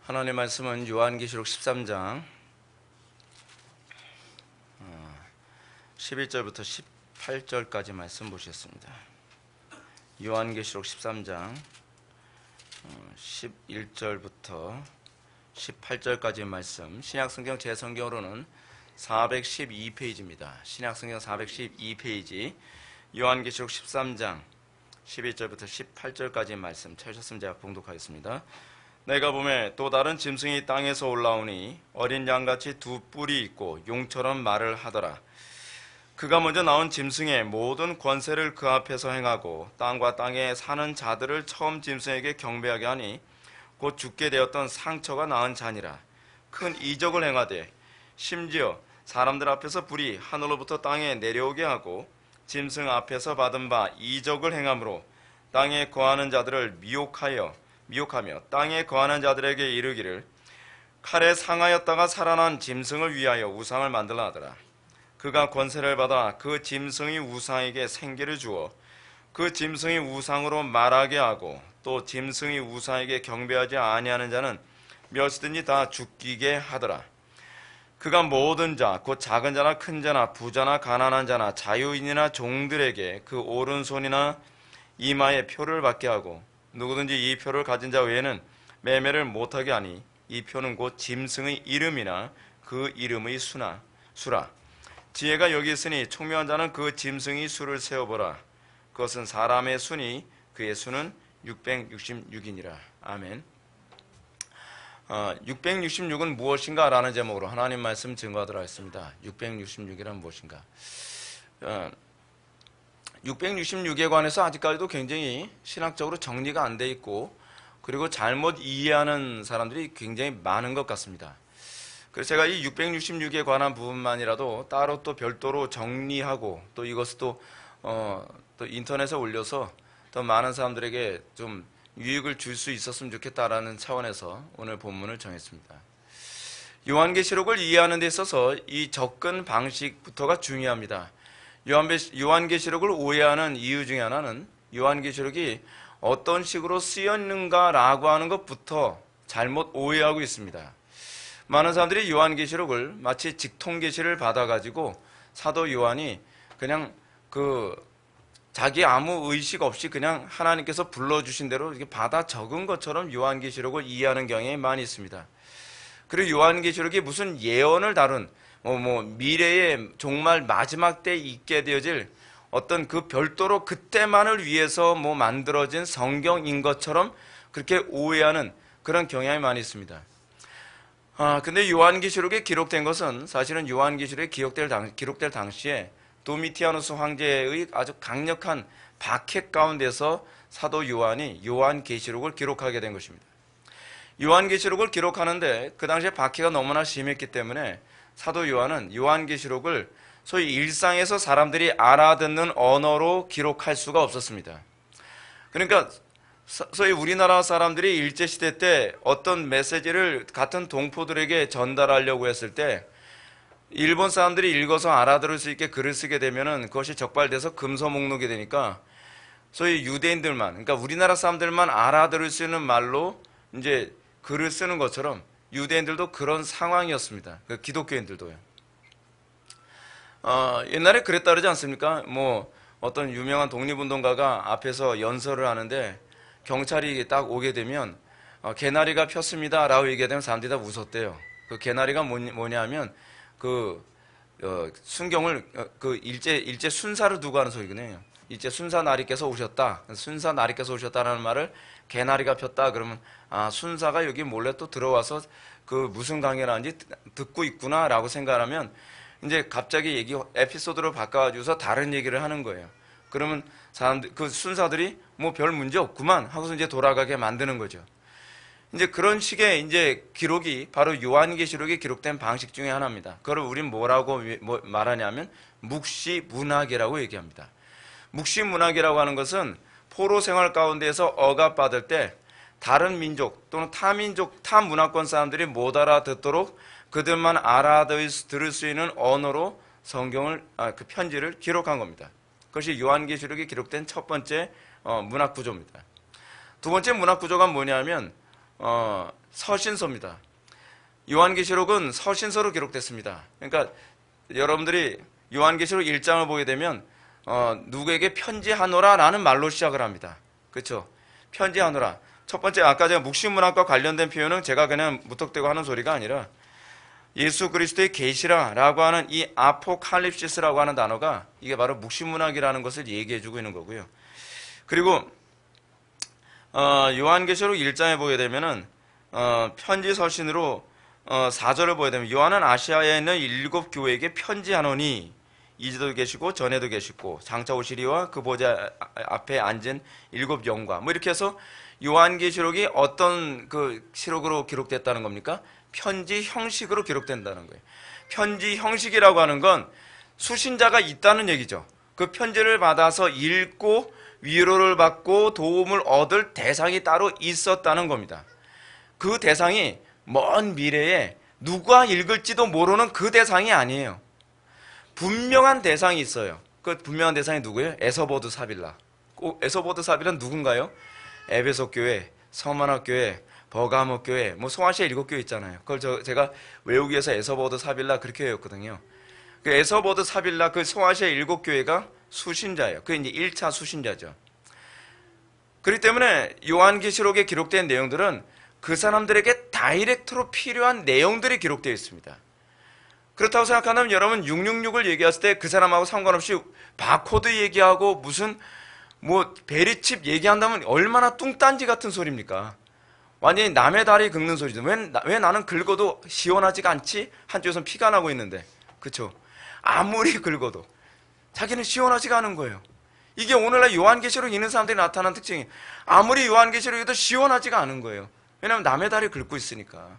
하나님의 말씀은 요한계시록 13장 11절부터 18절까지 말씀 보시겠습니다. 요한계시록 13장 11절부터 18절까지 말씀, 신약성경 제 성경으로는 412페이지입니다. 신약성경 412페이지 요한계시록 13장 11절부터 18절까지 말씀 찾으셨으면 제가 봉독하겠습니다. 내가 보매 또 다른 짐승이 땅에서 올라오니 어린 양같이 두 뿔이 있고 용처럼 말을 하더라. 그가 먼저 나온 짐승의 모든 권세를 그 앞에서 행하고 땅과 땅에 사는 자들을 처음 짐승에게 경배하게 하니 곧 죽게 되었던 상처가 나은 자니라. 큰 이적을 행하되 심지어 사람들 앞에서 불이 하늘로부터 땅에 내려오게 하고 짐승 앞에서 받은 바 이적을 행함으로 땅에 거하는 자들을 미혹하며 땅에 거하는 자들에게 이르기를 칼에 상하였다가 살아난 짐승을 위하여 우상을 만들라 하더라. 그가 권세를 받아 그 짐승의 우상에게 생기를 주어 그 짐승의 우상으로 말하게 하고 또 짐승의 우상에게 경배하지 아니하는 자는 몇이든지 다 죽이게 하더라. 그가 모든 자 곧 작은 자나 큰 자나 부자나 가난한 자나 자유인이나 종들에게 그 오른손이나 이마에 표를 받게 하고 누구든지 이 표를 가진 자 외에는 매매를 못하게 하니 이 표는 곧 짐승의 이름이나 그 이름의 수라. 지혜가 여기 있으니 총명한 자는 그 짐승의 수를 세어보라. 그것은 사람의 수니 그의 수는 666이니라. 아멘. 666은 무엇인가 라는 제목으로 하나님 말씀 증거하도록 하겠습니다. 666이란 무엇인가. 666에 관해서 아직까지도 굉장히 신학적으로 정리가 안 돼 있고 그리고 잘못 이해하는 사람들이 굉장히 많은 것 같습니다. 그래서 제가 이 666에 관한 부분만이라도 따로 또 별도로 정리하고 또 이것을 또 인터넷에 올려서 더 많은 사람들에게 좀 유익을 줄 수 있었으면 좋겠다라는 차원에서 오늘 본문을 정했습니다. 요한계시록을 이해하는 데 있어서 이 접근 방식부터가 중요합니다. 요한계시록을 오해하는 이유 중에 하나는 요한계시록이 어떤 식으로 쓰였는가라고 하는 것부터 잘못 오해하고 있습니다. 많은 사람들이 요한계시록을 마치 직통계시를 받아가지고 사도 요한이 그냥 자기 아무 의식 없이 그냥 하나님께서 불러주신 대로 이렇게 받아 적은 것처럼 요한계시록을 이해하는 경향이 많이 있습니다. 그리고 요한계시록이 무슨 예언을 다룬 미래의 정말 마지막 때 있게 되어질 어떤 그 별도로 그때만을 위해서 만들어진 성경인 것처럼 그렇게 오해하는 그런 경향이 많이 있습니다. 근데 요한계시록에 기록된 것은 사실은 요한계시록에 기록될 당시에 도미티아누스 황제의 아주 강력한 박해 가운데서 사도 요한이 요한계시록을 기록하게 된 것입니다. 요한계시록을 기록하는데 그 당시에 박해가 너무나 심했기 때문에 사도 요한은 요한계시록을 소위 일상에서 사람들이 알아듣는 언어로 기록할 수가 없었습니다. 그러니까 소위 우리나라 사람들이 일제시대 때 어떤 메시지를 같은 동포들에게 전달하려고 했을 때 일본 사람들이 읽어서 알아들을 수 있게 글을 쓰게 되면은 그것이 적발돼서 금서 목록이 되니까 소위 유대인들만, 그러니까 우리나라 사람들만 알아들을 수 있는 말로 이제 글을 쓰는 것처럼 유대인들도 그런 상황이었습니다. 기독교인들도요. 옛날에 그랬다 그러지 않습니까? 어떤 유명한 독립운동가가 앞에서 연설을 하는데 경찰이 딱 오게 되면 개나리가 폈습니다 라고 얘기하면 사람들이 다 웃었대요. 그 개나리가 뭐냐 하면 순경을 일제 순사를 두고 하는 소리거든요. 일제 순사 나리께서 오셨다. 순사 나리께서 오셨다라는 말을 개나리가 폈다 그러면 순사가 여기 몰래 또 들어와서 무슨 강의를 하는지 듣고 있구나라고 생각하면 이제 갑자기 에피소드로 바꿔가지고서 다른 얘기를 하는 거예요. 그러면 순사들이 별 문제 없구만 하고서 이제 돌아가게 만드는 거죠. 이제 그런 식의 이제 기록이 바로 요한계시록에 기록된 방식 중에 하나입니다. 그걸 우린 뭐라고 말하냐면 묵시문학이라고 얘기합니다. 묵시문학이라고 하는 것은 포로 생활 가운데에서 억압받을 때 다른 민족 또는 타 문화권 사람들이 못 알아듣도록 그들만 알아들을 수 있는 언어로 성경을 그 편지를 기록한 겁니다. 그것이 요한계시록에 기록된 첫 번째 문학 구조입니다. 두 번째 문학 구조가 뭐냐면 서신서입니다. 요한계시록은 서신서로 기록됐습니다. 그러니까 여러분들이 요한계시록 1장을 보게 되면 누구에게 편지하노라 라는 말로 시작을 합니다. 그렇죠? 편지하노라. 첫 번째, 아까 제가 묵시문학과 관련된 표현은 제가 그냥 무턱대고 하는 소리가 아니라 예수 그리스도의 계시라라고 하는 이 아포칼립시스라고 하는 단어가 이게 바로 묵시문학이라는 것을 얘기해주고 있는 거고요. 그리고 요한계시록 1장에 보게 되면은 편지 서신으로 4절을 보게 되면 요한은 아시아에 있는 7 교회에게 편지하노니 이제도 계시고 전에도 계시고 장차 오시리와 그 보좌 앞에 앉은 7 영과 뭐 이렇게 해서 요한계시록이 어떤 그 시록으로 기록됐다는 겁니까? 편지 형식으로 기록된다는 거예요. 편지 형식이라고 하는 건 수신자가 있다는 얘기죠. 그 편지를 받아서 읽고 위로를 받고 도움을 얻을 대상이 따로 있었다는 겁니다. 그 대상이 먼 미래에 누가 읽을지도 모르는 그 대상이 아니에요. 분명한 대상이 있어요. 그 분명한 대상이 누구예요? 에서보드 사빌라. 에서보드 사빌라는 누군가요? 에베소 교회, 서머나 교회, 버가모 교회, 뭐 소아시아 7 교회 있잖아요. 그걸 제가 외우기 위해서 에서보드 사빌라 그렇게 외웠거든요. 그 에서보드 사빌라 그 소아시아 7 교회가 수신자예요. 그게 이제 1차 수신자죠. 그렇기 때문에 요한계시록에 기록된 내용들은 그 사람들에게 다이렉트로 필요한 내용들이 기록되어 있습니다. 그렇다고 생각한다면 여러분 666을 얘기했을 때 그 사람하고 상관없이 바코드 얘기하고 무슨 뭐 베리칩 얘기한다면 얼마나 뚱딴지 같은 소리입니까? 완전히 남의 다리 긁는 소리죠. 왜 나는 긁어도 시원하지가 않지? 한쪽에선 피가 나고 있는데. 그렇죠? 아무리 긁어도 자기는 시원하지가 않은 거예요. 이게 오늘날 요한계시록 읽는 사람들이 나타난 특징이 아무리 요한계시록에도 시원하지가 않은 거예요. 왜냐하면 남의 다리 긁고 있으니까.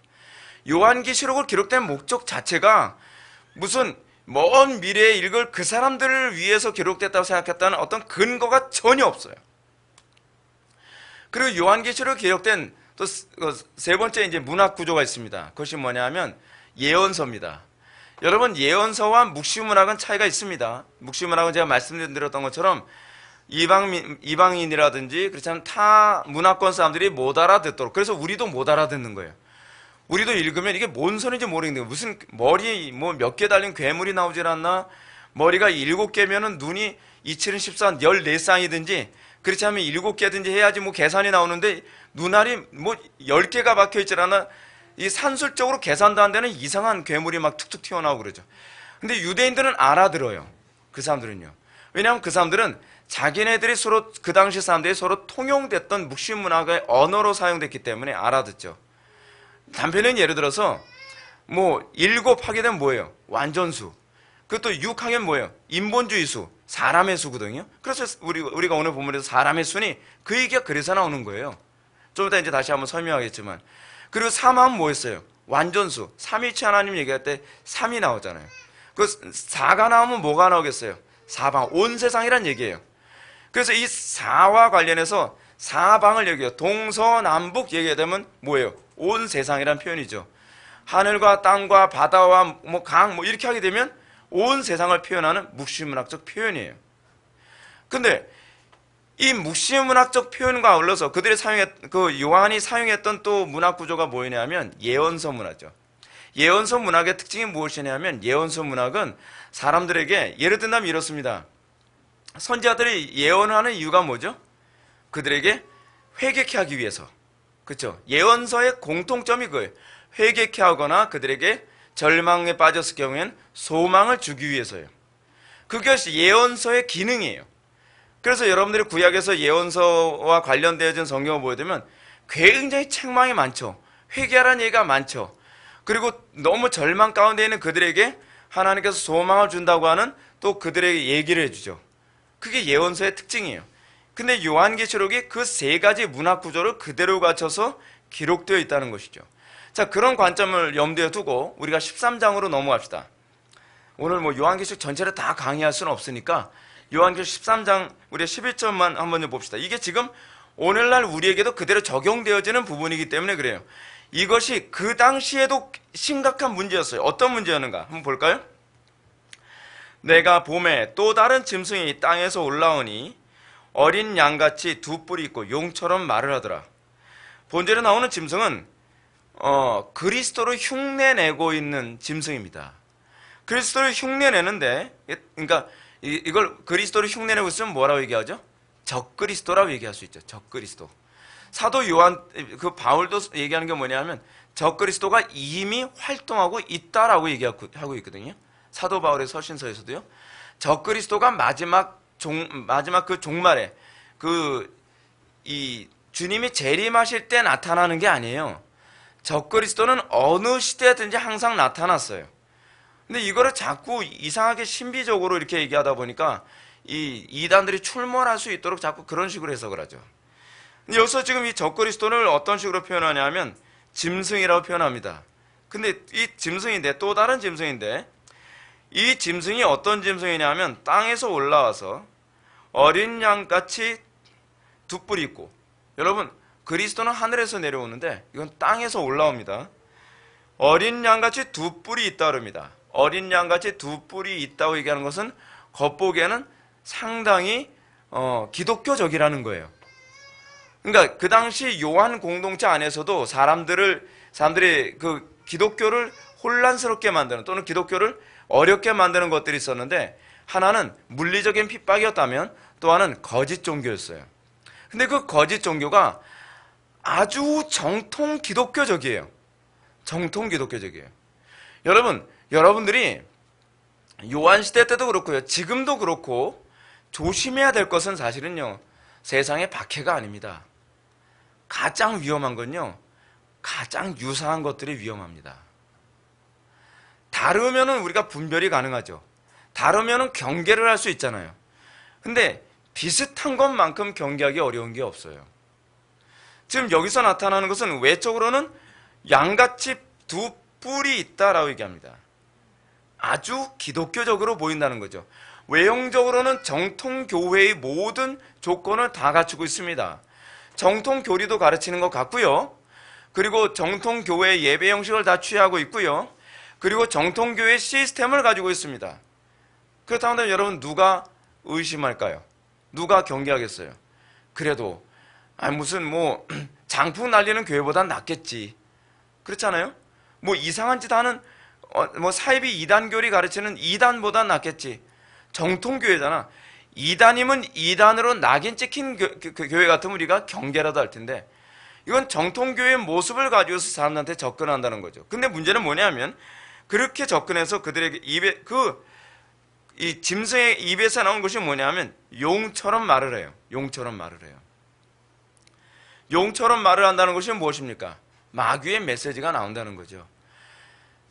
요한계시록을 기록된 목적 자체가 무슨 먼 미래에 읽을 그 사람들을 위해서 기록됐다고 생각했다는 어떤 근거가 전혀 없어요. 그리고 요한계시록에 기록된 또 세 번째 이제 문학 구조가 있습니다. 그것이 뭐냐면 예언서입니다. 여러분 예언서와 묵시문학은 차이가 있습니다. 묵시문학은 제가 말씀드렸던 것처럼 이방인이라든지 그렇지 않으면 타 문화권 사람들이 못 알아듣도록 그래서 우리도 못 알아듣는 거예요. 우리도 읽으면 이게 뭔 소리인지 모르겠는데 무슨 머리 뭐 몇 개 달린 괴물이 나오질 않나 머리가 7개면은 눈이 27은 14, 14쌍이든지 그렇지 않으면 7개든지 해야지 뭐 계산이 나오는데 눈알이 뭐 10개가 박혀있질 않아 이 산술적으로 계산도 안 되는 이상한 괴물이 막 툭툭 튀어나오고 그러죠. 근데 유대인들은 알아들어요. 그 사람들은요. 왜냐하면 그 사람들은 자기네들이 서로 그 당시 사람들이 서로 통용됐던 묵시문학의 언어로 사용됐기 때문에 알아듣죠. 단편은 예를 들어서 뭐 7 하게 되면 뭐예요? 완전수. 그것도 6 하면 뭐예요? 인본주의 수, 사람의 수거든요. 그래서 우리가 오늘 본문에서 사람의 수니 그 얘기가 그래서 나오는 거예요. 좀 이따 이제 다시 한번 설명하겠지만. 그리고 3 하면 뭐였어요? 완전수. 삼위일체 하나님 얘기할 때 3이 나오잖아요. 그 4가 나오면 뭐가 나오겠어요? 사방, 온 세상이란 얘기예요. 그래서 이 4와 관련해서 사방을 얘기해요. 동서남북 얘기하면 뭐예요? 온 세상이란 표현이죠. 하늘과 땅과 바다와 뭐 강 뭐 이렇게 하게 되면 온 세상을 표현하는 묵시문학적 표현이에요. 근데 이 묵시문학적 표현과 어울러서 그들이 그 요한이 사용했던 또 문학 구조가 뭐냐면 예언서 문화죠. 예언서 문학의 특징이 무엇이냐면 예언서 문학은 사람들에게 예를 든다면 이렇습니다. 선지자들이 예언하는 이유가 뭐죠? 그들에게 회개케 하기 위해서. 그렇죠? 예언서의 공통점이 그거예요. 회개케 하거나 그들에게 절망에 빠졌을 경우에는 소망을 주기 위해서예요. 그것이 예언서의 기능이에요. 그래서 여러분들이 구약에서 예언서와 관련되어진 성경을 보게 되면 굉장히 책망이 많죠. 회개하라는 얘기가 많죠. 그리고 너무 절망 가운데 있는 그들에게 하나님께서 소망을 준다고 하는 또 그들에게 얘기를 해주죠. 그게 예언서의 특징이에요. 근데 요한계시록이 그 3가지 문학 구조를 그대로 갖춰서 기록되어 있다는 것이죠. 자, 그런 관점을 염두에 두고 우리가 13장으로 넘어갑시다. 오늘 뭐 요한계시록 전체를 다 강의할 수는 없으니까 요한계시록 13장 우리가 11절만 한번 좀 봅시다. 이게 지금 오늘날 우리에게도 그대로 적용되어지는 부분이기 때문에 그래요. 이것이 그 당시에도 심각한 문제였어요. 어떤 문제였는가 한번 볼까요? 내가 봄에 또 다른 짐승이 땅에서 올라오니 어린 양같이 2뿔이 있고 용처럼 말을 하더라. 본절에 나오는 짐승은 그리스도를 흉내내고 있는 짐승입니다. 그리스도를 흉내내는데, 그러니까 이걸 그리스도를 흉내내고 있으면 뭐라고 얘기하죠? 적그리스도라고 얘기할 수 있죠. 적그리스도. 사도 요한, 바울도 얘기하는 게 뭐냐면 적그리스도가 이미 활동하고 있다라고 얘기하고 있거든요. 사도 바울의 서신서에서도요. 적그리스도가 마지막 그 종말에 이 주님이 재림하실 때 나타나는 게 아니에요. 적그리스도는 어느 시대든지 항상 나타났어요. 근데 이거를 자꾸 이상하게 신비적으로 이렇게 얘기하다 보니까 이 이단들이 출몰할 수 있도록 자꾸 그런 식으로 해석을 하죠. 근데 여기서 지금 이 적그리스도를 어떤 식으로 표현하냐면 짐승이라고 표현합니다. 근데 이 짐승인데, 또 다른 짐승인데, 이 짐승이 어떤 짐승이냐면 땅에서 올라와서 어린 양같이 두 뿔이 있고, 여러분 그리스도는 하늘에서 내려오는데 이건 땅에서 올라옵니다. 어린 양같이 두 뿔이 있다 그럽니다. 어린 양같이 두 뿔이 있다고 얘기하는 것은 겉보기에는 상당히 기독교적이라는 거예요. 그러니까 그 당시 요한 공동체 안에서도 사람들이 그 기독교를 혼란스럽게 만드는, 또는 기독교를 어렵게 만드는 것들이 있었는데, 하나는 물리적인 핍박이었다면 또 하나는 거짓 종교였어요. 근데 그 거짓 종교가 아주 정통 기독교적이에요. 정통 기독교적이에요. 여러분들이 요한시대 때도 그렇고요, 지금도 그렇고 조심해야 될 것은 사실은요, 세상의 박해가 아닙니다. 가장 위험한 건요, 가장 유사한 것들이 위험합니다. 다르면은 우리가 분별이 가능하죠. 다르면은 경계를 할 수 있잖아요. 근데 비슷한 것만큼 경계하기 어려운 게 없어요. 지금 여기서 나타나는 것은 외적으로는 양같이 두 뿔이 있다라고 얘기합니다. 아주 기독교적으로 보인다는 거죠. 외형적으로는 정통교회의 모든 조건을 다 갖추고 있습니다. 정통교리도 가르치는 것 같고요. 그리고 정통교회의 예배 형식을 다 취하고 있고요. 그리고 정통교회의 시스템을 가지고 있습니다. 그렇다면 여러분, 누가 의심할까요? 누가 경계하겠어요? 그래도 무슨 장풍 날리는 교회보단 낫겠지. 그렇잖아요? 이상한 짓 하는 사이비 이단교리 가르치는 이단보단 낫겠지. 정통교회잖아. 이단이면 이단으로 낙인 찍힌 교회 같으면 우리가 경계라도 할 텐데, 이건 정통교회의 모습을 가지고서 사람들한테 접근한다는 거죠. 근데 문제는 뭐냐면, 그렇게 접근해서 그들에게 이 짐승의 입에서 나온 것이 뭐냐면 용처럼 말을 해요. 용처럼 말을 해요. 용처럼 말을 한다는 것이 무엇입니까? 마귀의 메시지가 나온다는 거죠.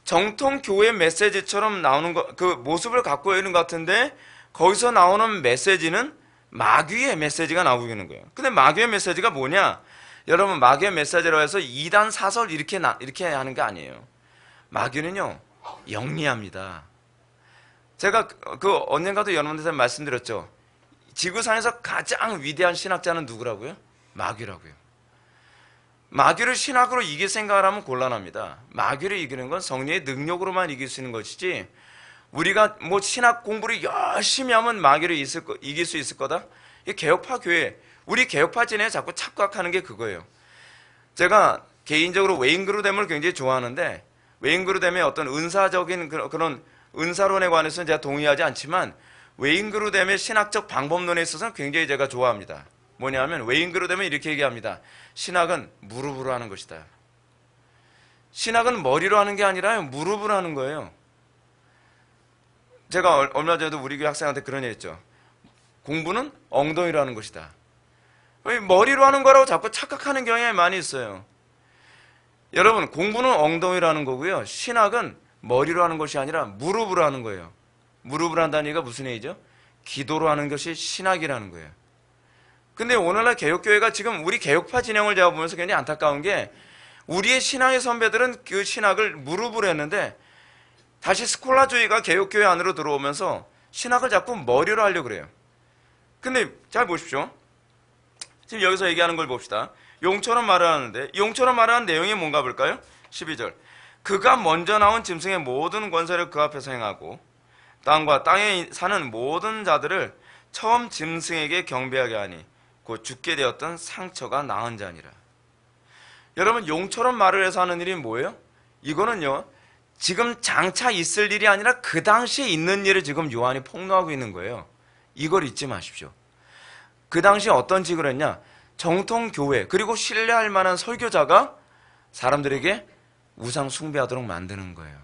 정통 교회 메시지처럼 나오는 그 모습을 갖고 있는 것 같은데, 거기서 나오는 메시지는 마귀의 메시지가 나오고 있는 거예요. 근데 마귀의 메시지가 뭐냐? 여러분, 마귀의 메시지로 해서 이단 사설 이렇게 하는 게 아니에요. 마귀는요, 영리합니다. 제가 언젠가도 여러분들한테 말씀드렸죠. 지구상에서 가장 위대한 신학자는 누구라고요? 마귀라고요. 마귀를 신학으로 이길 생각을 하면 곤란합니다. 마귀를 이기는 건 성령의 능력으로만 이길 수 있는 것이지, 우리가 신학 공부를 열심히 하면 마귀를 이길 수 있을 거다? 이 개혁파 교회, 우리 개혁파 진에 자꾸 착각하는 게 그거예요. 제가 개인적으로 웨인 그루뎀을 굉장히 좋아하는데, 웨인 그루뎀의 어떤 은사적인 그런 은사론에 관해서는 제가 동의하지 않지만, 웨인 그루뎀의 신학적 방법론에 있어서는 굉장히 제가 좋아합니다. 뭐냐면 웨인 그루뎀은 이렇게 얘기합니다. 신학은 무릎으로 하는 것이다. 신학은 머리로 하는 게 아니라 무릎으로 하는 거예요. 제가 얼마 전에도 우리 교회 학생한테 그런 얘기 했죠. 공부는 엉덩이로 하는 것이다. 머리로 하는 거라고 자꾸 착각하는 경향이 많이 있어요. 여러분, 공부는 엉덩이로 하는 거고요, 신학은 머리로 하는 것이 아니라 무릎으로 하는 거예요. 무릎으로 한다는 얘기가 무슨 얘기죠? 기도로 하는 것이 신학이라는 거예요. 근데 오늘날 개혁교회가 지금 우리 개혁파 진영을 제가 보면서 굉장히 안타까운 게, 우리의 신앙의 선배들은 그 신학을 무릎으로 했는데, 다시 스콜라주의가 개혁교회 안으로 들어오면서 신학을 자꾸 머리로 하려고 그래요. 근데 잘 보십시오. 지금 여기서 얘기하는 걸 봅시다. 용처럼 말을 하는데, 용처럼 말하는 내용이 뭔가 볼까요? 12절. 그가 먼저 나온 짐승의 모든 권세를 그 앞에서 행하고 땅과 땅에 사는 모든 자들을 처음 짐승에게 경배하게 하니 곧 죽게 되었던 상처가 나은 자니라. 여러분, 용처럼 말을 해서 하는 일이 뭐예요? 이거는요, 지금 장차 있을 일이 아니라 그 당시에 있는 일을 지금 요한이 폭로하고 있는 거예요. 이걸 잊지 마십시오. 그 당시에 어떤 직을 했냐? 정통교회, 그리고 신뢰할 만한 설교자가 사람들에게 우상 숭배하도록 만드는 거예요.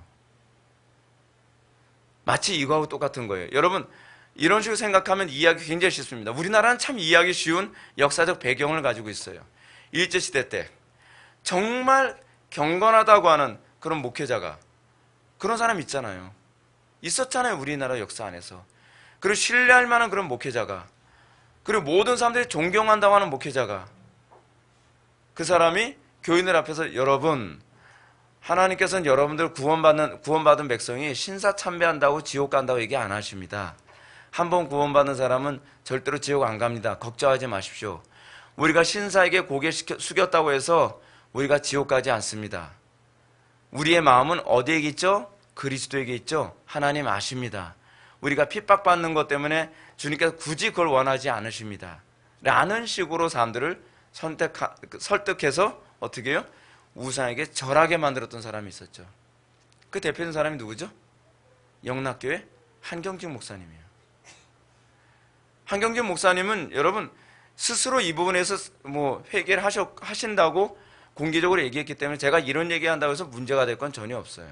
마치 이거하고 똑같은 거예요. 여러분, 이런 식으로 생각하면 이해하기 굉장히 쉽습니다. 우리나라는 참 이해하기 쉬운 역사적 배경을 가지고 있어요. 일제시대 때 정말 경건하다고 하는 그런 목회자가, 그런 사람 있잖아요. 있었잖아요, 우리나라 역사 안에서. 그리고 신뢰할 만한 그런 목회자가, 그리고 모든 사람들이 존경한다고 하는 목회자가, 그 사람이 교인들 앞에서 여러분, 하나님께서는 여러분들 구원받은 백성이 신사참배한다고 지옥 간다고 얘기 안 하십니다. 한번 구원받은 사람은 절대로 지옥 안 갑니다. 걱정하지 마십시오. 우리가 신사에게 고개 숙였다고 해서 우리가 지옥 가지 않습니다. 우리의 마음은 어디에 있죠? 그리스도에게 있죠? 하나님 아십니다. 우리가 핍박받는 것 때문에 주님께서 굳이 그걸 원하지 않으십니다. 라는 식으로 사람들을 설득해서 어떻게 해요? 우상에게 절하게 만들었던 사람이 있었죠. 그 대표적인 사람이 누구죠? 영락교회 한경직 목사님이에요. 한경직 목사님은 여러분 스스로 이 부분에서 회개를 하신다고 공개적으로 얘기했기 때문에 제가 이런 얘기한다고 해서 문제가 될 건 전혀 없어요.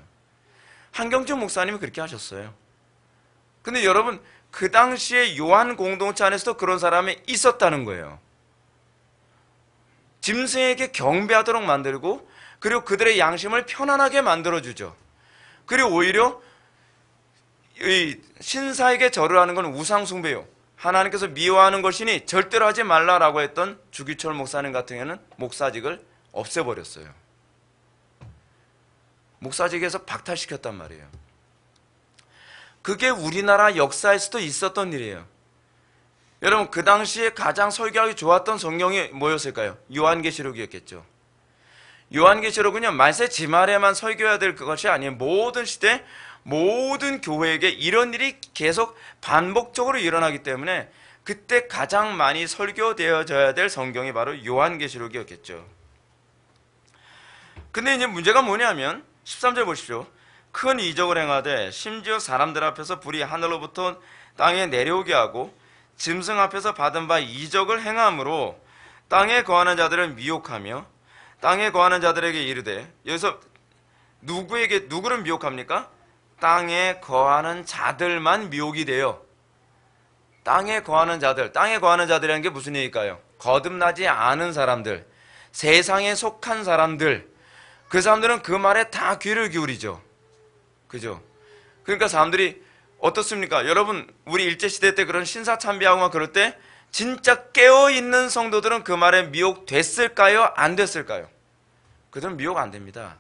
한경직 목사님이 그렇게 하셨어요. 근데 여러분, 그 당시에 요한 공동체 안에서도 그런 사람이 있었다는 거예요. 짐승에게 경배하도록 만들고, 그리고 그들의 양심을 편안하게 만들어주죠. 그리고 오히려 이 신사에게 절을 하는 건 우상숭배요, 하나님께서 미워하는 것이니 절대로 하지 말라라고 했던 주기철 목사님 같은 경우는 목사직을 없애버렸어요. 목사직에서 박탈시켰단 말이에요. 그게 우리나라 역사에서도 있었던 일이에요. 여러분, 그 당시에 가장 설교하기 좋았던 성경이 뭐였을까요? 요한계시록이었겠죠. 요한계시록은요, 말세 지말에만 설교해야 될 것이 아니에요. 모든 시대, 모든 교회에게 이런 일이 계속 반복적으로 일어나기 때문에 그때 가장 많이 설교되어져야 될 성경이 바로 요한계시록이었겠죠. 근데 이제 문제가 뭐냐면 13절 보십시오. 큰 이적을 행하되 심지어 사람들 앞에서 불이 하늘로부터 땅에 내려오게 하고 짐승 앞에서 받은 바 이적을 행함으로 땅에 거하는 자들을 미혹하며 땅에 거하는 자들에게 이르되, 여기서 누구를 미혹합니까? 땅에 거하는 자들만 미혹이 돼요. 땅에 거하는 자들이라는 게 무슨 얘기일까요? 거듭나지 않은 사람들, 세상에 속한 사람들, 그 사람들은 그 말에 다 귀를 기울이죠. 그죠? 그러니까 사람들이 어떻습니까? 여러분, 우리 일제시대 때 그런 신사참배하고 막 그럴 때 진짜 깨어있는 성도들은 그 말에 미혹됐을까요? 안 됐을까요? 그들은 미혹 안 됩니다.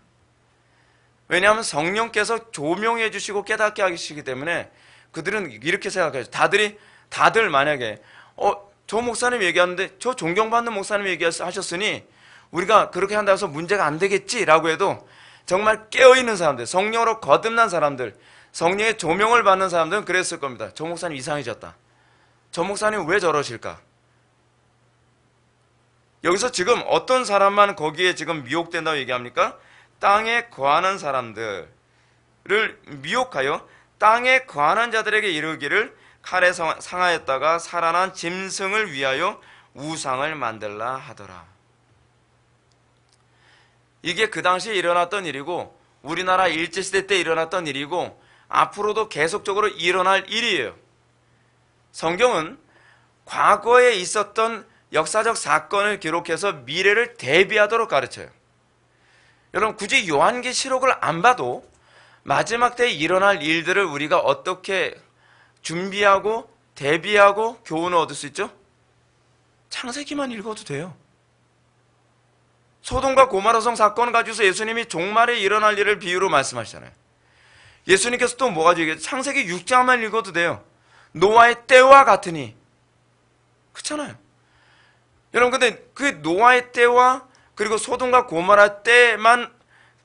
왜냐하면 성령께서 조명해 주시고 깨닫게 하시기 때문에 그들은 이렇게 생각해요. 다들 만약에 저 목사님 얘기하는데 저 존경받는 목사님 얘기하셨으니 우리가 그렇게 한다고 해서 문제가 안 되겠지라고 해도 정말 깨어있는 사람들, 성령으로 거듭난 사람들, 성령의 조명을 받는 사람들은 그랬을 겁니다. 저 목사님 이상해졌다. 저 목사님 왜 저러실까? 여기서 지금 어떤 사람만 거기에 지금 미혹된다고 얘기합니까? 땅에 거하는 사람들을 미혹하여 땅에 거하는 자들에게 이르기를 칼에 상하였다가 살아난 짐승을 위하여 우상을 만들라 하더라. 이게 그 당시에 일어났던 일이고 우리나라 일제시대 때 일어났던 일이고 앞으로도 계속적으로 일어날 일이에요. 성경은 과거에 있었던 역사적 사건을 기록해서 미래를 대비하도록 가르쳐요. 여러분, 굳이 요한계시록을 안 봐도 마지막 때에 일어날 일들을 우리가 어떻게 준비하고 대비하고 교훈을 얻을 수 있죠? 창세기만 읽어도 돼요. 소돔과 고모라 성 사건을 가지고서 예수님이 종말에 일어날 일을 비유로 말씀하시잖아요. 예수님께서 또 뭐가 얘기해요? 창세기 6장만 읽어도 돼요. 노아의 때와 같으니. 그렇잖아요. 여러분, 근데 그 노아의 때와 그리고 소돔과 고모라 때만,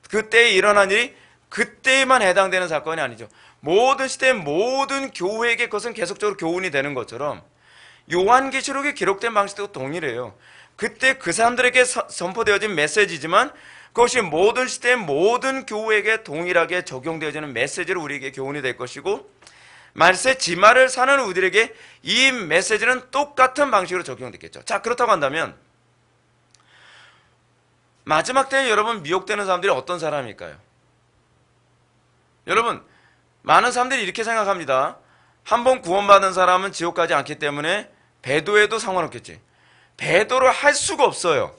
그때에 일어난 일이 그때에만 해당되는 사건이 아니죠. 모든 시대 모든 교회에게 그것은 계속적으로 교훈이 되는 것처럼 요한계시록에 기록된 방식도 동일해요. 그때 그 사람들에게 선포되어진 메시지지만 그것이 모든 시대의 모든 교우에게 동일하게 적용되어지는 메시지로 우리에게 교훈이 될 것이고, 말세 지말을 사는 우리에게 이 메시지는 똑같은 방식으로 적용됐겠죠. 자, 그렇다고 한다면 마지막 때에 여러분 미혹되는 사람들이 어떤 사람일까요? 여러분, 많은 사람들이 이렇게 생각합니다. 한번 구원받은 사람은 지옥 가지 않기 때문에 배도해도 상관없겠지. 배도를 할 수가 없어요.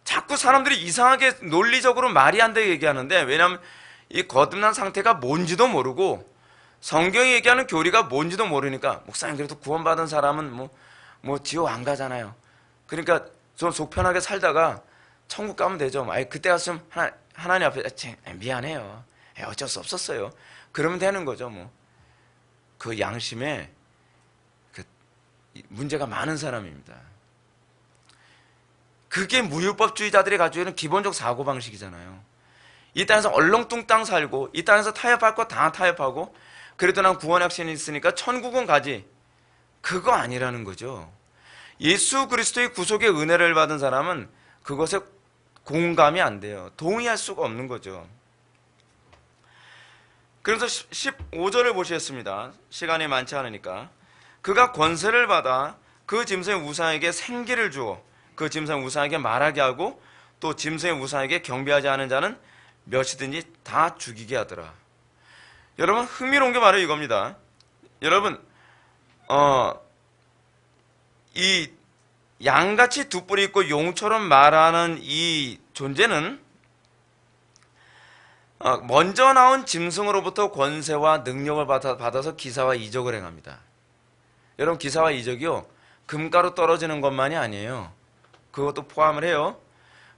자꾸 사람들이 이상하게 논리적으로 말이 안 되게 얘기하는데, 왜냐하면 이 거듭난 상태가 뭔지도 모르고 성경이 얘기하는 교리가 뭔지도 모르니까, 목사님 그래도 구원받은 사람은 뭐 지옥 안 가잖아요. 그러니까 좀 속 편하게 살다가 천국 가면 되죠. 아예 그때 갔으면 하나님 앞에 미안해요. 어쩔 수 없었어요. 그러면 되는 거죠. 뭐 그 양심에 그 문제가 많은 사람입니다. 그게 무율법주의자들이 가지고 있는 기본적 사고방식이잖아요. 이 땅에서 얼렁뚱땅 살고 이 땅에서 타협할 거 다 타협하고 그래도 난 구원 확신이 있으니까 천국은 가지. 그거 아니라는 거죠. 예수 그리스도의 구속의 은혜를 받은 사람은 그것에 공감이 안 돼요. 동의할 수가 없는 거죠. 그래서 15절을 보시겠습니다. 시간이 많지 않으니까. 그가 권세를 받아 그 짐승의 우상에게 생기를 주어 그 짐승의 우상에게 말하게 하고 또 짐승의 우상에게 경배하지 않은 자는 몇이든지 다 죽이게 하더라. 여러분, 흥미로운 게 바로 이겁니다. 여러분, 이 양같이 두 뿔이 있고 용처럼 말하는 이 존재는 먼저 나온 짐승으로부터 권세와 능력을 받아서 기사와 이적을 행합니다. 여러분, 기사와 이적이요, 금가루 떨어지는 것만이 아니에요. 그것도 포함을 해요.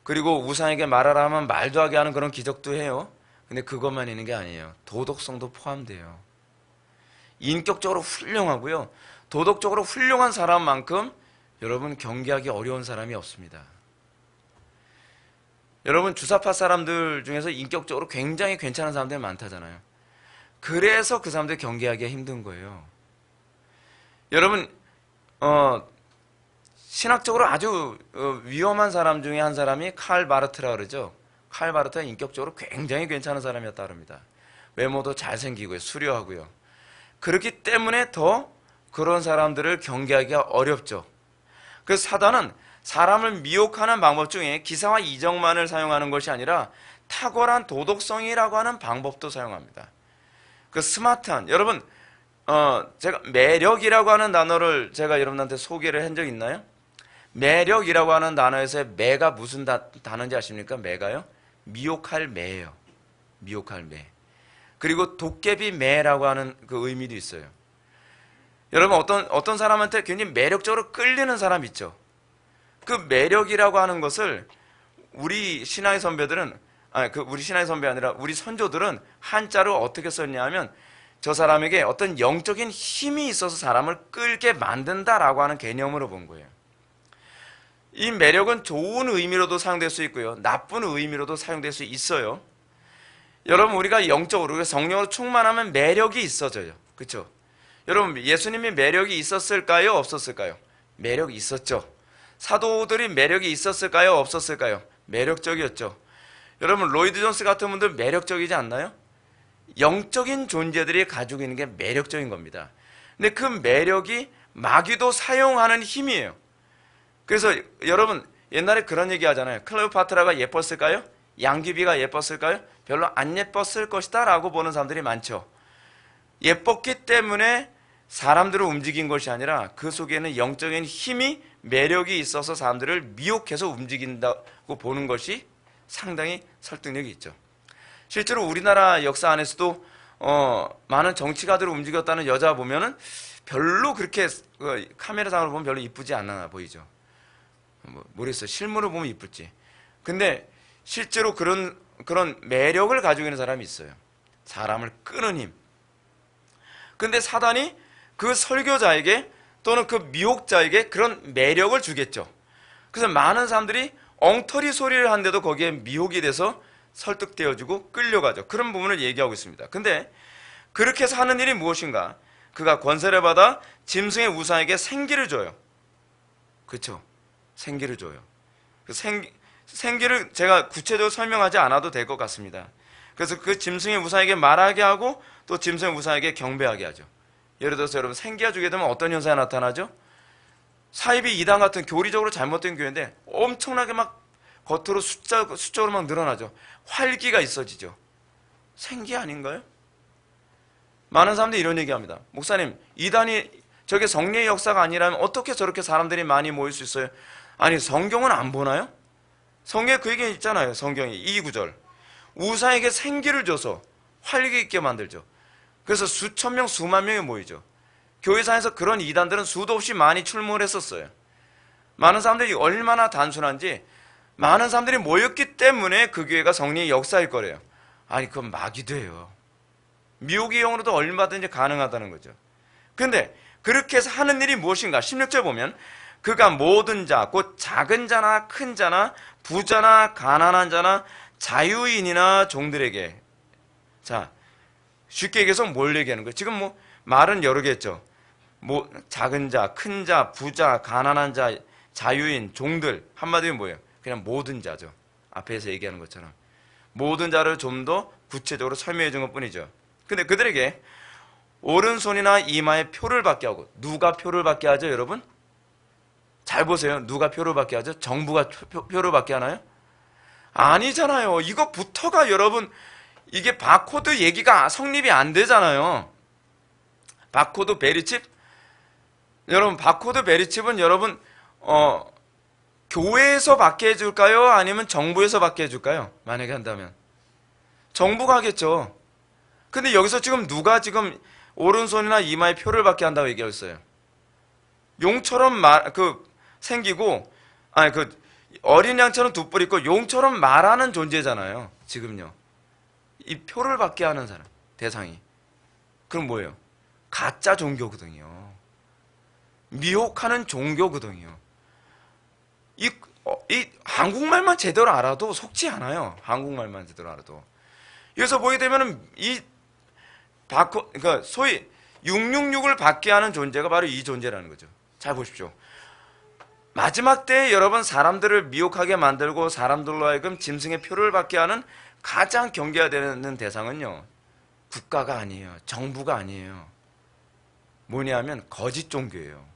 그리고 우상에게 말하라 하면 말도 하게 하는 그런 기적도 해요. 근데 그것만 있는 게 아니에요. 도덕성도 포함돼요. 인격적으로 훌륭하고요, 도덕적으로 훌륭한 사람만큼 여러분 경계하기 어려운 사람이 없습니다. 여러분, 주사파 사람들 중에서 인격적으로 굉장히 괜찮은 사람들이 많다잖아요. 그래서 그 사람들 경계하기가 힘든 거예요. 여러분, 신학적으로 아주 위험한 사람 중에 한 사람이 칼 바르트라 그러죠. 칼 바르트가 인격적으로 굉장히 괜찮은 사람이었다 그럽니다. 외모도 잘생기고요, 수려하고요. 그렇기 때문에 더 그런 사람들을 경계하기가 어렵죠. 그래서 사단은 사람을 미혹하는 방법 중에 기사와 이적만을 사용하는 것이 아니라 탁월한 도덕성이라고 하는 방법도 사용합니다. 그 스마트한, 여러분, 제가 매력이라고 하는 단어를 제가 여러분한테 소개를 한 적 있나요? 매력이라고 하는 단어에서 매가 무슨 단어인지 아십니까? 매가요? 미혹할 매예요. 미혹할 매. 그리고 도깨비 매라고 하는 그 의미도 있어요. 여러분, 어떤 사람한테 굉장히 매력적으로 끌리는 사람 있죠. 그 매력이라고 하는 것을 우리 신앙의 선배들은, 우리 신앙의 선배 아니라 우리 선조들은 한자로 어떻게 썼냐 하면, 저 사람에게 어떤 영적인 힘이 있어서 사람을 끌게 만든다라고 하는 개념으로 본 거예요. 이 매력은 좋은 의미로도 사용될 수 있고요, 나쁜 의미로도 사용될 수 있어요. 여러분, 우리가 영적으로 성령으로 충만하면 매력이 있어져요. 그렇죠? 여러분, 예수님이 매력이 있었을까요? 없었을까요? 매력이 있었죠. 사도들이 매력이 있었을까요? 없었을까요? 매력적이었죠. 여러분, 로이드 존스 같은 분들 매력적이지 않나요? 영적인 존재들이 가지고 있는 게 매력적인 겁니다. 근데 그 매력이 마귀도 사용하는 힘이에요. 그래서 여러분, 옛날에 그런 얘기 하잖아요. 클레오파트라가 예뻤을까요? 양귀비가 예뻤을까요? 별로 안 예뻤을 것이다 라고 보는 사람들이 많죠. 예뻤기 때문에 사람들을 움직인 것이 아니라 그 속에는 영적인 힘이, 매력이 있어서 사람들을 미혹해서 움직인다고 보는 것이 상당히 설득력이 있죠. 실제로 우리나라 역사 안에서도 많은 정치가들을 움직였다는 여자 보면은 별로 그렇게 카메라상으로 보면 별로 이쁘지 않아 보이죠. 모르겠어요. 실물을 보면 이쁠지. 근데 실제로 그런 매력을 가지고 있는 사람이 있어요. 사람을 끄는 힘. 근데 사단이 그 설교자에게 또는 그 미혹자에게 그런 매력을 주겠죠. 그래서 많은 사람들이 엉터리 소리를 하는데도 거기에 미혹이 돼서 설득되어지고 끌려가죠. 그런 부분을 얘기하고 있습니다. 근데 그렇게 해서 하는 일이 무엇인가? 그가 권세를 받아 짐승의 우상에게 생기를 줘요. 그렇죠? 생기를 줘요. 생기를 제가 구체적으로 설명하지 않아도 될 것 같습니다. 그래서 그 짐승의 우상에게 말하게 하고 또 짐승의 우상에게 경배하게 하죠. 예를 들어서 여러분 생기가 주게 되면 어떤 현상이 나타나죠? 사이비 이단 같은 교리적으로 잘못된 교회인데 엄청나게 막 겉으로 숫자로 막 늘어나죠. 활기가 있어지죠. 생기 아닌가요? 많은 사람들이 이런 얘기합니다. 목사님, 이단이 저게 성령의 역사가 아니라면 어떻게 저렇게 사람들이 많이 모일 수 있어요? 아니, 성경은 안 보나요? 성경에 그 얘기 있잖아요. 성경이 이 구절. 우상에게 생기를 줘서 활기 있게 만들죠. 그래서 수천 명, 수만 명이 모이죠. 교회사에서 그런 이단들은 수도 없이 많이 출몰을 했었어요. 많은 사람들이 얼마나 단순한지 많은 사람들이 모였기 때문에 그 교회가 성령의 역사일 거래요. 아니, 그건 마귀돼요. 미혹의 영으로도 얼마든지 가능하다는 거죠. 그런데 그렇게 해서 하는 일이 무엇인가? 16절 보면 그가 모든 자, 곧 작은 자나 큰 자나 부자나 가난한 자나 자유인이나 종들에게, 자, 쉽게 얘기해서 뭘 얘기하는 거예요? 지금 뭐 말은 여러 개 했죠. 뭐 작은 자, 큰 자, 부자, 가난한 자, 자유인, 종들, 한마디로 뭐예요? 그냥 모든 자죠. 앞에서 얘기하는 것처럼 모든 자를 좀 더 구체적으로 설명해 준 것뿐이죠. 근데 그들에게 오른손이나 이마에 표를 받게 하고, 누가 표를 받게 하죠, 여러분? 잘 보세요. 누가 표를 받게 하죠? 정부가 표를 받게 하나요? 아니잖아요. 이거부터가 여러분, 이게 바코드 얘기가 성립이 안 되잖아요. 바코드 베리칩? 여러분, 바코드 베리칩은 여러분, 교회에서 받게 해줄까요? 아니면 정부에서 받게 해줄까요? 만약에 한다면. 정부가 하겠죠. 근데 여기서 지금 누가 지금 오른손이나 이마에 표를 받게 한다고 얘기했어요? 용처럼 생기고, 아니, 어린 양처럼 두 뿔 있고 용처럼 말하는 존재잖아요. 지금요. 이 표를 받게 하는 사람, 대상이. 그럼 뭐예요? 가짜 종교거든요. 미혹하는 종교거든요. 이 한국말만 제대로 알아도 속지 않아요. 한국말만 제대로 알아도. 여기서 보게 되면은 그러니까 소위 666을 받게 하는 존재가 바로 이 존재라는 거죠. 잘 보십시오. 마지막 때에 여러분 사람들을 미혹하게 만들고 사람들로 하여금 짐승의 표를 받게 하는 가장 경계해야 되는 대상은요, 국가가 아니에요. 정부가 아니에요. 뭐냐면 거짓 종교예요.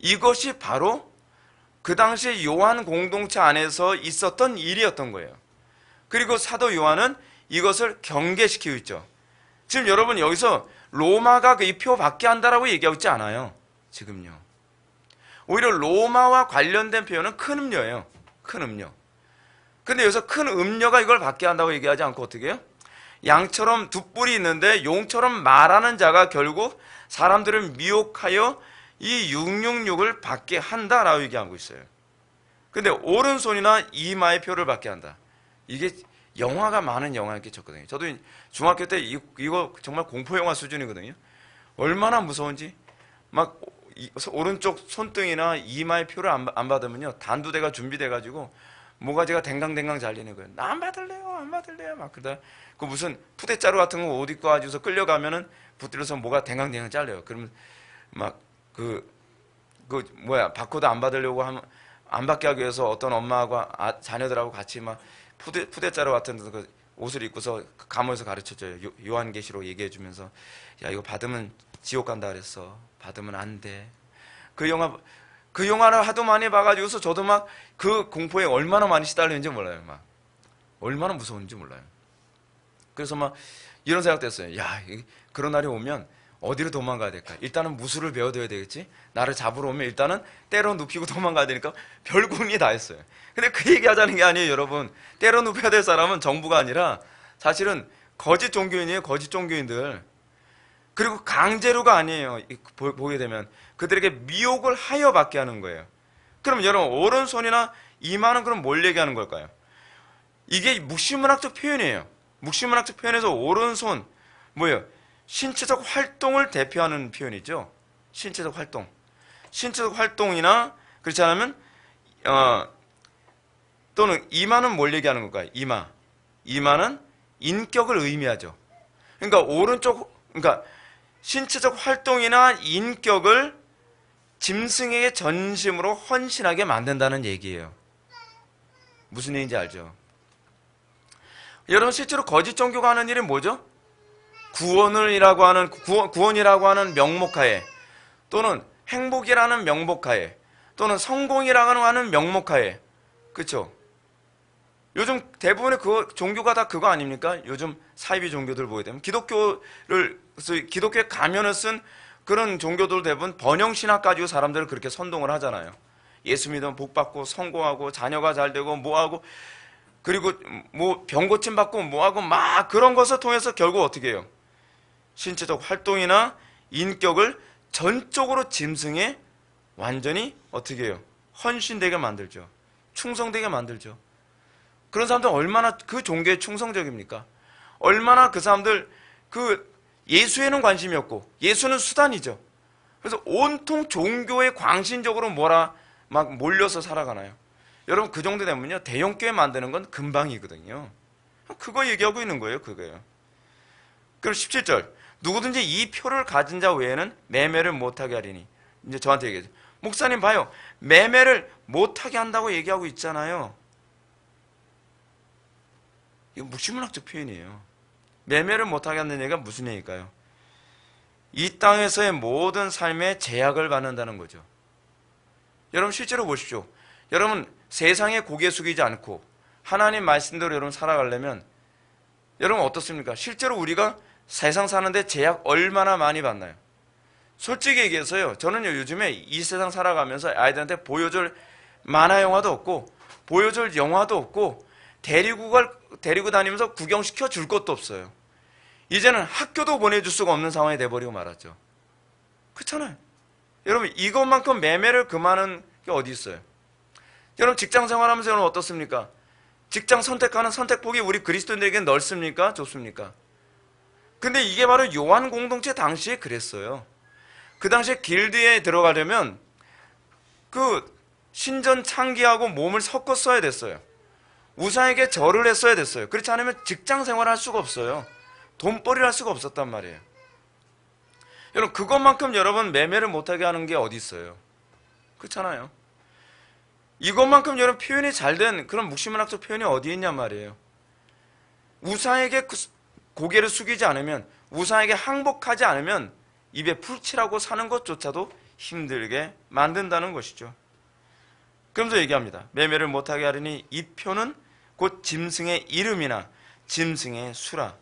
이것이 바로 그 당시 요한 공동체 안에서 있었던 일이었던 거예요. 그리고 사도 요한은 이것을 경계시키고 있죠. 지금 여러분 여기서 로마가 이 표 받게 한다라고 얘기하고 있지 않아요. 지금요. 오히려 로마와 관련된 표현은 큰 음료예요. 큰 음료. 근데 여기서 큰 음료가 이걸 받게 한다고 얘기하지 않고 어떻게 해요? 양처럼 두 뿔이 있는데 용처럼 말하는 자가 결국 사람들을 미혹하여 이 666을 받게 한다라고 얘기하고 있어요. 근데 오른손이나 이마의 표를 받게 한다. 이게 영화가 많은 영화에 끼쳤거든요. 저도 중학교 때 이거 정말 공포영화 수준이거든요. 얼마나 무서운지. 막 오른쪽 손등이나 이마의 표를 안 받으면요, 단두대가 준비돼가지고 모가지가 댕강댕강 잘리는 거예요. 나 안 받을래요, 안 받을래요. 막 그러다 그 무슨 푸대자루 같은 거 옷 입고 가지고서 끌려가면은 붙들려서 모가 댕강댕강 잘려요. 그러면 막 바코드 안 받으려고 하면, 안 받게 하기 위해서 어떤 엄마하고 자녀들하고 같이 막 푸대자루 같은 그 옷을 입고서 감옥에서 가르쳐줘요. 요한계시록 얘기해주면서, 야, 이거 받으면 지옥 간다 그랬어. 받으면 안 돼. 그 영화를 하도 많이 봐가지고서 저도 막 그 공포에 얼마나 많이 시달리는지 몰라요. 막 얼마나 무서운지 몰라요. 그래서 막 이런 생각도 했어요. 야, 그런 날이 오면 어디로 도망가야 될까? 일단은 무술을 배워둬야 되겠지? 나를 잡으러 오면 일단은 때려 눕히고 도망가야 되니까 별 고민이 다 했어요. 근데 그 얘기 하자는 게 아니에요, 여러분. 때려 눕혀야 될 사람은 정부가 아니라 사실은 거짓 종교인이에요, 거짓 종교인들. 그리고 강제로가 아니에요. 보게 되면 그들에게 미혹을 하여 받게 하는 거예요. 그럼 여러분, 오른손이나 이마는 그럼 뭘 얘기하는 걸까요? 이게 묵시문학적 표현이에요. 묵시문학적 표현에서 오른손 뭐예요? 신체적 활동을 대표하는 표현이죠. 신체적 활동. 신체적 활동이나 그렇지 않으면 또는 이마는 뭘 얘기하는 걸까요? 이마는 인격을 의미하죠. 그러니까 신체적 활동이나 인격을 짐승에게 전심으로 헌신하게 만든다는 얘기예요. 무슨 얘기인지 알죠? 여러분, 실제로 거짓 종교가 하는 일이 뭐죠? 구원이라고 하는 명목하에, 또는 행복이라는 명목하에, 또는 성공이라고 하는 명목하에, 그렇죠? 요즘 대부분의 종교가 다 그거 아닙니까? 요즘 사이비 종교들 보게 되면 기독교에 가면을 쓴 그런 종교들 대부분 번영신학 가지고 사람들을 그렇게 선동을 하잖아요. 예수 믿으면 복 받고 성공하고 자녀가 잘 되고 뭐하고, 그리고 뭐 병 고침 받고 뭐하고 막 그런 것을 통해서 결국 어떻게 해요? 신체적 활동이나 인격을 전적으로 짐승에 완전히 어떻게 해요? 헌신되게 만들죠. 충성되게 만들죠. 그런 사람들 얼마나 그 종교에 충성적입니까? 얼마나 그 사람들 예수에는 관심이 없고, 예수는 수단이죠. 그래서 온통 종교에 광신적으로 막 몰려서 살아가나요? 여러분, 그 정도 되면요, 대형교회 만드는 건 금방이거든요. 그거 얘기하고 있는 거예요, 그거예요. 그럼 17절. 누구든지 이 표를 가진 자 외에는 매매를 못하게 하리니. 이제 저한테 얘기하죠. 목사님 봐요. 매매를 못하게 한다고 얘기하고 있잖아요. 이거 묵시문학적 표현이에요. 매매를 못하게 한다는 얘기가 무슨 얘기일까요? 이 땅에서의 모든 삶에 제약을 받는다는 거죠. 여러분, 실제로 보십시오. 여러분, 세상에 고개 숙이지 않고 하나님 말씀대로 여러분 살아가려면 여러분 어떻습니까? 실제로 우리가 세상 사는데 제약 얼마나 많이 받나요? 솔직히 얘기해서요, 저는요, 요즘에 이 세상 살아가면서 아이들한테 보여줄 만화 영화도 없고, 보여줄 영화도 없고, 데리고 다니면서 구경시켜 줄 것도 없어요. 이제는 학교도 보내줄 수가 없는 상황이 돼버리고 말았죠. 그렇잖아요. 여러분, 이것만큼 매매를 금하는 게 어디 있어요? 여러분, 직장 생활하면서 여러분 어떻습니까? 직장 선택하는 선택폭이 우리 그리스도인들에게 넓습니까? 좁습니까? 근데 이게 바로 요한 공동체 당시에 그랬어요. 그 당시에 길드에 들어가려면 신전 창기하고 몸을 섞어 써야 됐어요. 우상에게 절을 했어야 됐어요. 그렇지 않으면 직장 생활을 할 수가 없어요. 돈벌이를 할 수가 없었단 말이에요. 여러분, 그것만큼 여러분 매매를 못하게 하는 게 어디 있어요? 그렇잖아요. 이것만큼 여러분 표현이 잘 된 그런 묵시문학적 표현이 어디 있냔 말이에요. 우상에게 고개를 숙이지 않으면, 우상에게 항복하지 않으면 입에 풀칠하고 사는 것조차도 힘들게 만든다는 것이죠. 그러면서 얘기합니다. 매매를 못하게 하리니 이 표는 곧 짐승의 이름이나 짐승의 수라.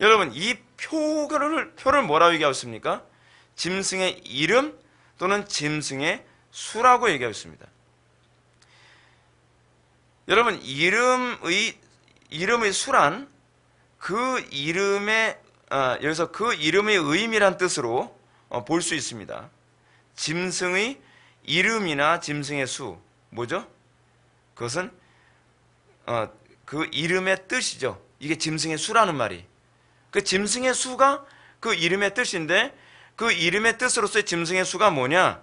여러분, 이 표를 뭐라고 얘기하고 있습니까? 짐승의 이름 또는 짐승의 수라고 얘기하고 있습니다. 여러분, 이름의 수란 여기서 그 이름의 의미란 뜻으로 볼 수 있습니다. 짐승의 이름이나 짐승의 수, 뭐죠? 그것은 그 이름의 뜻이죠. 이게 짐승의 수라는 말이. 그 짐승의 수가 그 이름의 뜻인데, 그 이름의 뜻으로서의 짐승의 수가 뭐냐?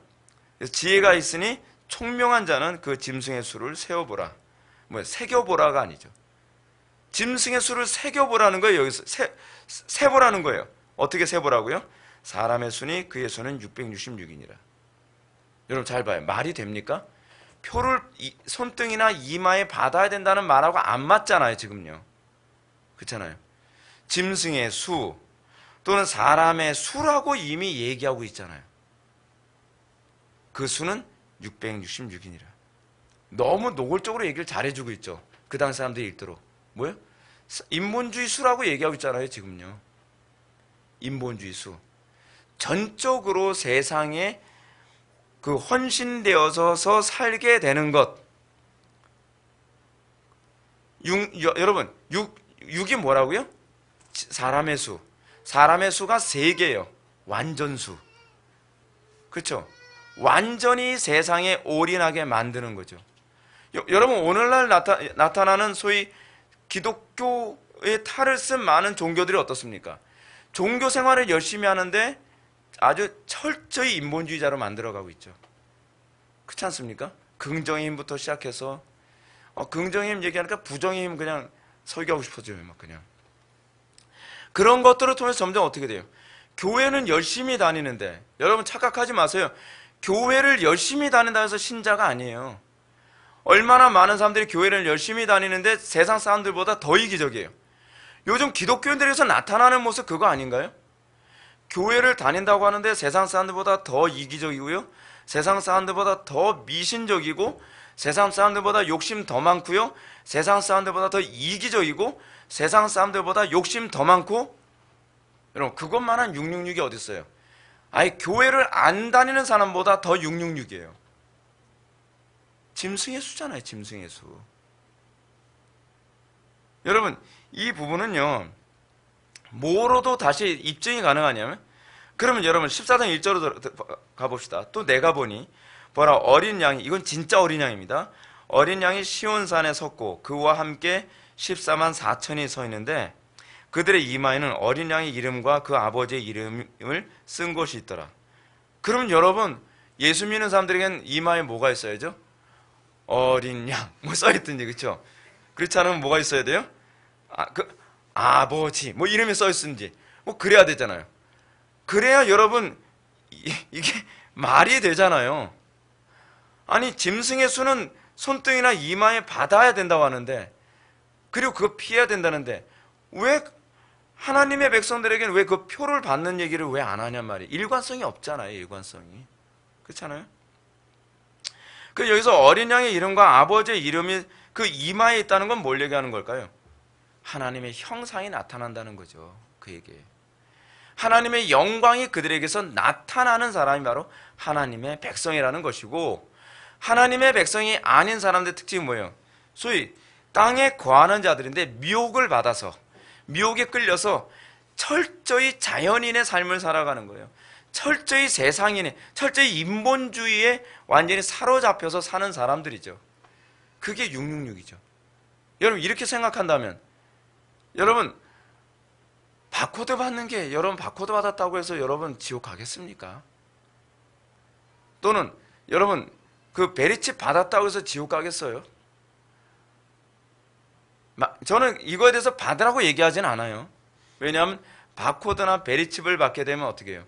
지혜가 있으니 총명한 자는 그 짐승의 수를 세어보라. 새겨보라가 아니죠. 짐승의 수를 새겨보라는 거예요. 여기서 세보라는 거예요. 어떻게 세보라고요? 사람의 수니 그의 수는 666이니라. 여러분 잘 봐요. 말이 됩니까? 표를 손등이나 이마에 받아야 된다는 말하고 안 맞잖아요, 지금요. 그렇잖아요. 짐승의 수 또는 사람의 수라고 이미 얘기하고 있잖아요. 그 수는 666이니라. 너무 노골적으로 얘기를 잘해주고 있죠. 그 당시 사람들이 읽도록. 뭐예요? 인본주의 수라고 얘기하고 있잖아요, 지금요. 인본주의 수. 전적으로 세상에 헌신되어서 살게 되는 것. 여러분, 6이 뭐라고요? 사람의 수. 사람의 수가 3개예요. 완전수. 그렇죠? 완전히 세상에 올인하게 만드는 거죠. 여러분, 오늘날 나타나는 소위 기독교의 탈을 쓴 많은 종교들이 어떻습니까? 종교 생활을 열심히 하는데 아주 철저히 인본주의자로 만들어가고 있죠. 그렇지 않습니까? 긍정의 힘부터 시작해서 긍정의 힘 얘기하니까 부정의 힘 그냥 설교하고 싶어져요. 막 그냥. 그런 것들을 통해서 점점 어떻게 돼요? 교회는 열심히 다니는데, 여러분 착각하지 마세요. 교회를 열심히 다닌다고 해서 신자가 아니에요. 얼마나 많은 사람들이 교회를 열심히 다니는데 세상 사람들보다 더 이기적이에요. 요즘 기독교인들에서 나타나는 모습 그거 아닌가요? 교회를 다닌다고 하는데 세상 사람들보다 더 이기적이고요, 세상 사람들보다 더 미신적이고, 세상 사람들보다 욕심 더 많고요, 세상 사람들보다 더 이기적이고, 세상 사람들보다 욕심 더 많고. 여러분, 그것만한 666이 어디 있어요? 아예 교회를 안 다니는 사람보다 더 666이에요. 짐승의 수잖아요, 짐승의 수. 여러분, 이 부분은요, 뭐로도 다시 입증이 가능하냐면, 그러면 여러분 14장 1절로 가봅시다. 또 내가 보니 보라, 어린 양이, 이건 진짜 어린 양입니다. 어린 양이 시온산에 섰고 그와 함께 14만 4천이 서 있는데 그들의 이마에는 어린 양의 이름과 그 아버지의 이름을 쓴 것이 있더라. 그러면 여러분, 예수 믿는 사람들에게는 이마에 뭐가 있어야죠? 어린 양 뭐 써있든지, 그렇죠? 그렇지 않으면 뭐가 있어야 돼요? 아버지 뭐 이름이 써있든지 뭐 그래야 되잖아요. 그래야 여러분 이게 말이 되잖아요. 아니, 짐승의 수는 손등이나 이마에 받아야 된다고 하는데, 그리고 그거 피해야 된다는데, 왜 하나님의 백성들에게는 왜 그 표를 받는 얘기를 왜 안 하냔 말이에요. 일관성이 없잖아요, 일관성이. 그렇잖아요. 그 여기서 어린 양의 이름과 아버지의 이름이 그 이마에 있다는 건 뭘 얘기하는 걸까요? 하나님의 형상이 나타난다는 거죠. 그에게 하나님의 영광이 그들에게서 나타나는 사람이 바로 하나님의 백성이라는 것이고, 하나님의 백성이 아닌 사람들의 특징이 뭐예요? 소위 땅에 거하는 자들인데 미혹을 받아서, 미혹에 끌려서 철저히 자연인의 삶을 살아가는 거예요. 철저히 세상인의, 철저히 인본주의에 완전히 사로잡혀서 사는 사람들이죠. 그게 666이죠. 여러분, 이렇게 생각한다면, 여러분, 바코드 받는 게, 여러분 바코드 받았다고 해서 여러분 지옥 가겠습니까? 또는 여러분 그 베리칩 받았다고 해서 지옥 가겠어요? 저는 이거에 대해서 받으라고 얘기하진 않아요. 왜냐하면 바코드나 베리칩을 받게 되면 어떻게 해요?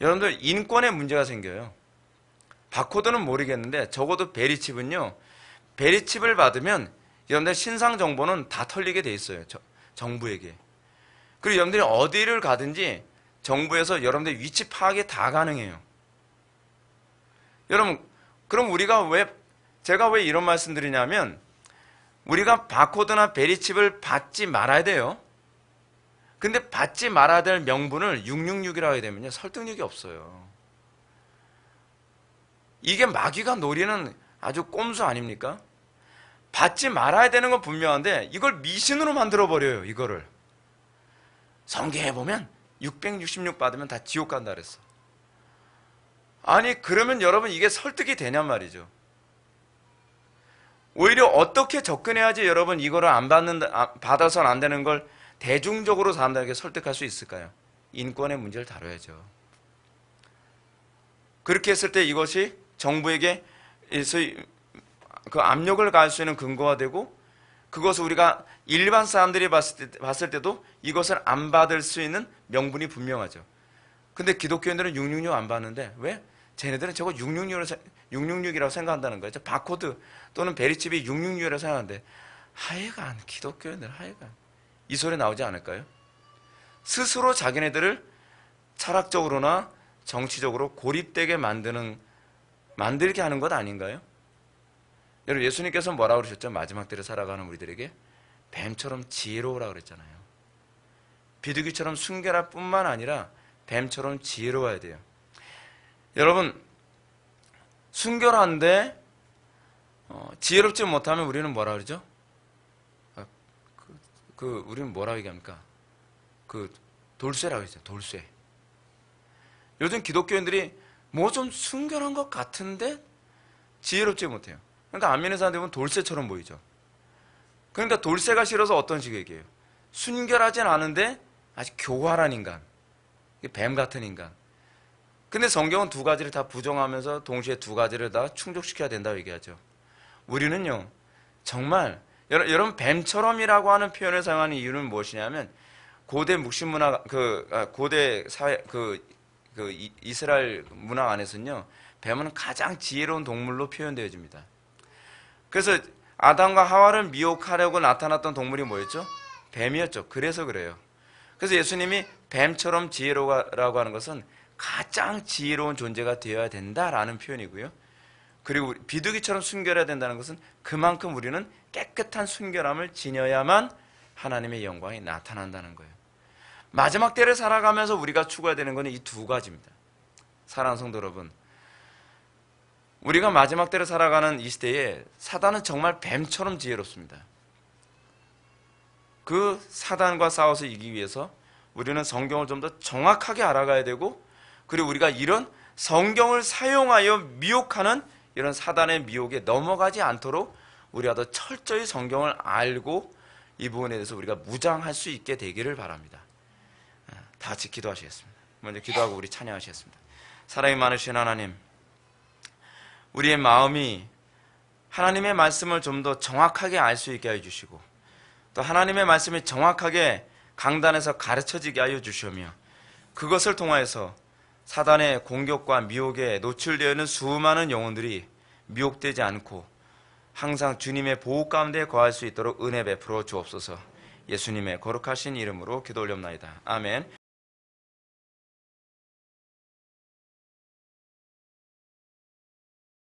여러분들 인권에 문제가 생겨요. 바코드는 모르겠는데 적어도 베리칩은요, 베리칩을 받으면 여러분들 신상 정보는 다 털리게 돼 있어요, 정부에게. 그리고 여러분들이 어디를 가든지 정부에서 여러분들 위치 파악이 다 가능해요. 여러분, 그럼 제가 왜 이런 말씀 드리냐면, 우리가 바코드나 베리칩을 받지 말아야 돼요. 근데 받지 말아야 될 명분을 666이라고 하게 되면요, 설득력이 없어요. 이게 마귀가 노리는 아주 꼼수 아닙니까? 받지 말아야 되는 건 분명한데 이걸 미신으로 만들어버려요, 이거를. 성경에 보면 666 받으면 다 지옥 간다 그랬어. 아니, 그러면 여러분 이게 설득이 되냔 말이죠. 오히려 어떻게 접근해야지 여러분 이거를 받아서는 안 되는 걸 대중적으로 사람들에게 설득할 수 있을까요? 인권의 문제를 다뤄야죠. 그렇게 했을 때 이것이 정부에게 그 압력을 가할 수 있는 근거가 되고, 그것을 우리가 일반 사람들이 봤을 때도 이것을 안 받을 수 있는 명분이 분명하죠. 근데 기독교인들은 666 안 받는데 왜? 쟤네들은 저거 666이라고 생각한다는 거죠. 바코드 또는 베리칩이 666이라고 생각하는데, 하여간 기독교인들 하여간 이 소리 나오지 않을까요? 스스로 자기네들을 철학적으로나 정치적으로 고립되게 만들게 하는 것 아닌가요? 여러분, 예수님께서 뭐라고 그러셨죠? 마지막 때를 살아가는 우리들에게 뱀처럼 지혜로우라고 그랬잖아요. 비둘기처럼 순결할 뿐만 아니라 뱀처럼 지혜로워야 돼요. 여러분, 순결한데 지혜롭지 못하면 우리는 뭐라 그러죠? 우리는 뭐라고 얘기합니까? 돌쇠라고 했죠. 돌쇠. 요즘 기독교인들이 뭐 좀 순결한 것 같은데 지혜롭지 못해요. 그러니까 안 믿는 사람들은 돌쇠처럼 보이죠. 그러니까 돌쇠가 싫어서 어떤 식의 얘기예요? 순결하진 않은데 아주 교활한 인간, 뱀 같은 인간. 근데 성경은 두 가지를 다 부정하면서 동시에 두 가지를 다 충족시켜야 된다고 얘기하죠. 우리는요, 정말 여러분 뱀처럼이라고 하는 표현을 사용하는 이유는 무엇이냐면, 고대 묵신 문화, 고대 사회, 이스라엘 문화 안에서는요, 뱀은 가장 지혜로운 동물로 표현되어집니다. 그래서 아담과 하와를 미혹하려고 나타났던 동물이 뭐였죠? 뱀이었죠. 그래서 그래요. 그래서 예수님이 뱀처럼 지혜로라고 하는 것은 가장 지혜로운 존재가 되어야 된다라는 표현이고요. 그리고 비둘기처럼 순결해야 된다는 것은 그만큼 우리는 깨끗한 순결함을 지녀야만 하나님의 영광이 나타난다는 거예요. 마지막 때를 살아가면서 우리가 추구해야 되는 것은 이 두 가지입니다. 사랑하는 성도 여러분, 우리가 마지막 때를 살아가는 이 시대에 사단은 정말 뱀처럼 지혜롭습니다. 그 사단과 싸워서 이기기 위해서 우리는 성경을 좀 더 정확하게 알아가야 되고, 그리고 우리가 이런 성경을 사용하여 미혹하는 이런 사단의 미혹에 넘어가지 않도록 우리가 더 철저히 성경을 알고 이 부분에 대해서 우리가 무장할 수 있게 되기를 바랍니다. 다 같이 기도하시겠습니다. 먼저 기도하고 우리 찬양하시겠습니다. 사랑이 많으신 하나님, 우리의 마음이 하나님의 말씀을 좀 더 정확하게 알 수 있게 해주시고, 또 하나님의 말씀이 정확하게 강단에서 가르쳐지게 하여 주시며, 그것을 통하여서 사단의 공격과 미혹에 노출되어 있는 수많은 영혼들이 미혹되지 않고 항상 주님의 보호 가운데 거할 수 있도록 은혜 베풀어 주옵소서. 예수님의 거룩하신 이름으로 기도 올렵나이다. 아멘.